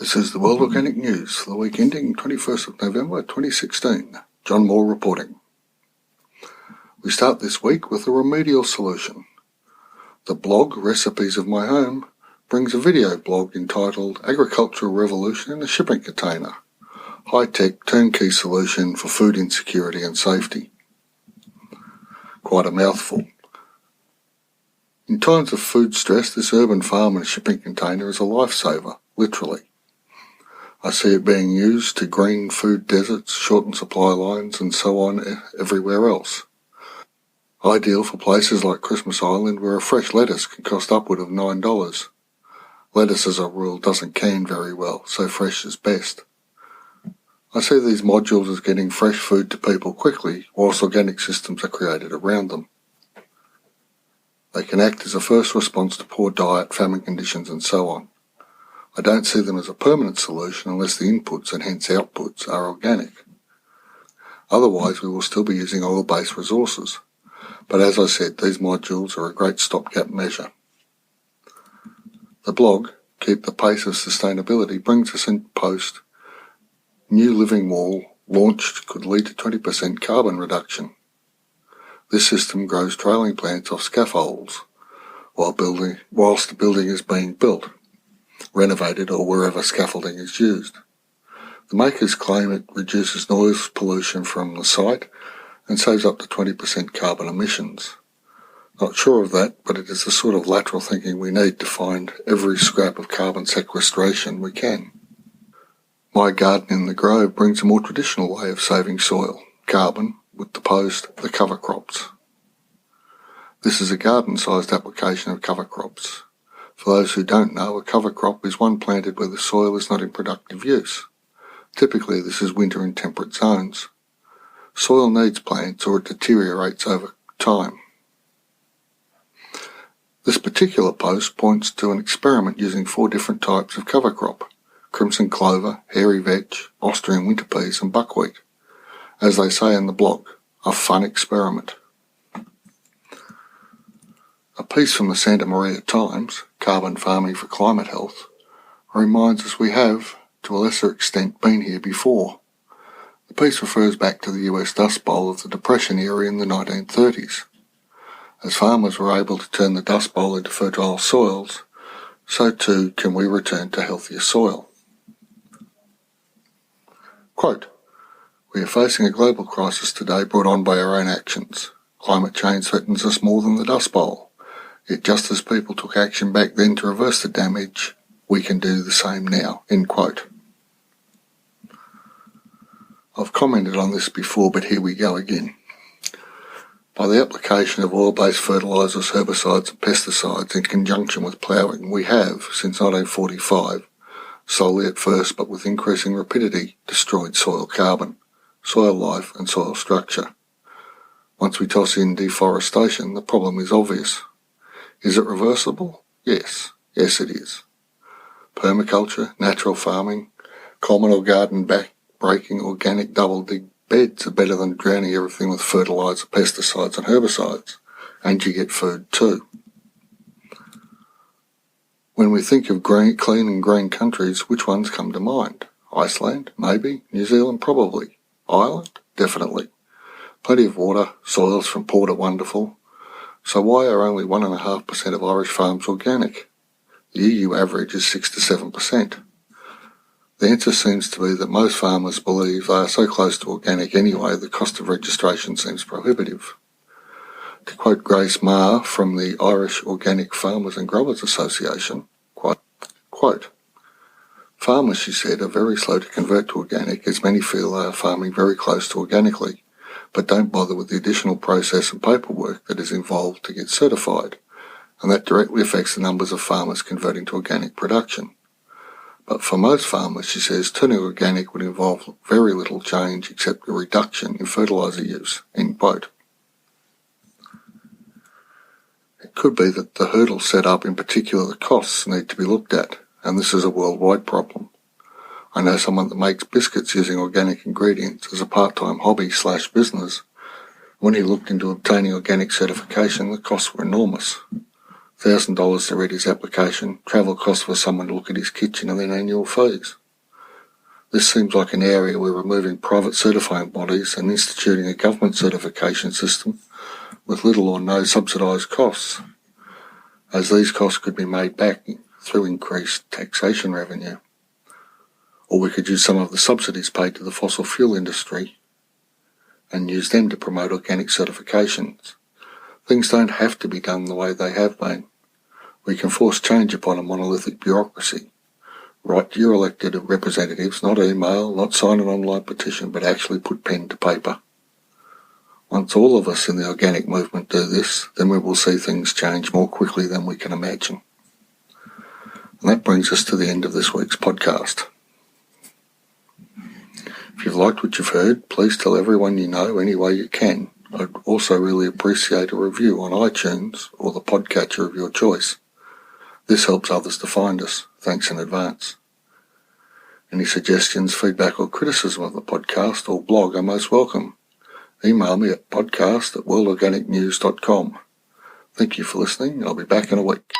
This is the World Organic News for the week ending 21st of November 2016. John Moore reporting. We start this week with a remedial solution. The blog Recipes of My Home brings a video blog entitled Agricultural Revolution in a Shipping Container, high-tech turnkey solution for food insecurity and safety. Quite a mouthful. In times of food stress, this urban farm in a shipping container is a lifesaver, literally. I see it being used to green food deserts, shorten supply lines, and so on everywhere else. Ideal for places like Christmas Island where a fresh lettuce can cost upward of $9. Lettuce as a rule doesn't can very well, so fresh is best. I see these modules as getting fresh food to people quickly whilst organic systems are created around them. They can act as a first response to poor diet, famine conditions, and so on. I don't see them as a permanent solution unless the inputs and hence outputs are organic. Otherwise, we will still be using oil-based resources. But as I said, these modules are a great stopgap measure. The blog, Keep the Pace of Sustainability, brings us in post. New living wall launched could lead to 20% carbon reduction. This system grows trailing plants off scaffolds whilst the building is being built, renovated, or wherever scaffolding is used. The makers claim it reduces noise pollution from the site and saves up to 20% carbon emissions. Not sure of that, but it is the sort of lateral thinking we need to find every scrap of carbon sequestration we can. My Garden in the Grove brings a more traditional way of saving soil, carbon, with the cover crops. This is a garden-sized application of cover crops. For those who don't know, a cover crop is one planted where the soil is not in productive use. Typically, this is winter in temperate zones. Soil needs plants or it deteriorates over time. This particular post points to an experiment using 4 different types of cover crop: crimson clover, hairy vetch, Austrian winter peas, and buckwheat. As they say in the blog, a fun experiment. A piece from the Santa Maria Times, Carbon Farming for Climate Health, reminds us we have, to a lesser extent, been here before. The piece refers back to the US Dust Bowl of the Depression era in the 1930s. As farmers were able to turn the Dust Bowl into fertile soils, so too can we return to healthier soil. Quote, "We are facing a global crisis today brought on by our own actions. Climate change threatens us more than the Dust Bowl. Yet just as people took action back then to reverse the damage, we can do the same now." End quote. I've commented on this before, but here we go again. By the application of oil-based fertilisers, herbicides and pesticides in conjunction with ploughing, we have, since 1945, slowly at first but with increasing rapidity, destroyed soil carbon, soil life and soil structure. Once we toss in deforestation, the problem is obvious. Is it reversible? Yes. Yes, it is. Permaculture, natural farming, common or garden breaking organic double-dig beds are better than drowning everything with fertiliser, pesticides and herbicides, and you get food too. When we think of clean and green countries, which ones come to mind? Iceland? Maybe. New Zealand? Probably. Ireland? Definitely. Plenty of water, soils from poor to wonderful. So why are only 1.5% of Irish farms organic? The EU average is 6 to 7%. The answer seems to be that most farmers believe they are so close to organic anyway, the cost of registration seems prohibitive. To quote Grace Marr from the Irish Organic Farmers and Growers Association, quote, "Farmers," she said, "are very slow to convert to organic as many feel they are farming very close to organically, but don't bother with the additional process and paperwork that is involved to get certified, and that directly affects the numbers of farmers converting to organic production. But for most farmers," she says, "turning organic would involve very little change except a reduction in fertiliser use." End quote. It could be that the hurdles set up, in particular the costs, need to be looked at, and this is a worldwide problem. I know someone that makes biscuits using organic ingredients as a part-time hobby/business. When he looked into obtaining organic certification, the costs were enormous. $1,000 to read his application, travel costs for someone to look at his kitchen, and then annual fees. This seems like an area where removing private certifying bodies and instituting a government certification system with little or no subsidised costs, as these costs could be made back through increased taxation revenue. Or we could use some of the subsidies paid to the fossil fuel industry and use them to promote organic certifications. Things don't have to be done the way they have been. We can force change upon a monolithic bureaucracy. Write to your elected representatives, not email, not sign an online petition, but actually put pen to paper. Once all of us in the organic movement do this, then we will see things change more quickly than we can imagine. And that brings us to the end of this week's podcast. If you've liked what you've heard, please tell everyone you know any way you can. I'd also really appreciate a review on iTunes or the podcatcher of your choice. This helps others to find us. Thanks in advance. Any suggestions, feedback or criticism of the podcast or blog are most welcome. Email me at podcast@worldorganicnews.com. Thank you for listening. I'll be back in a week.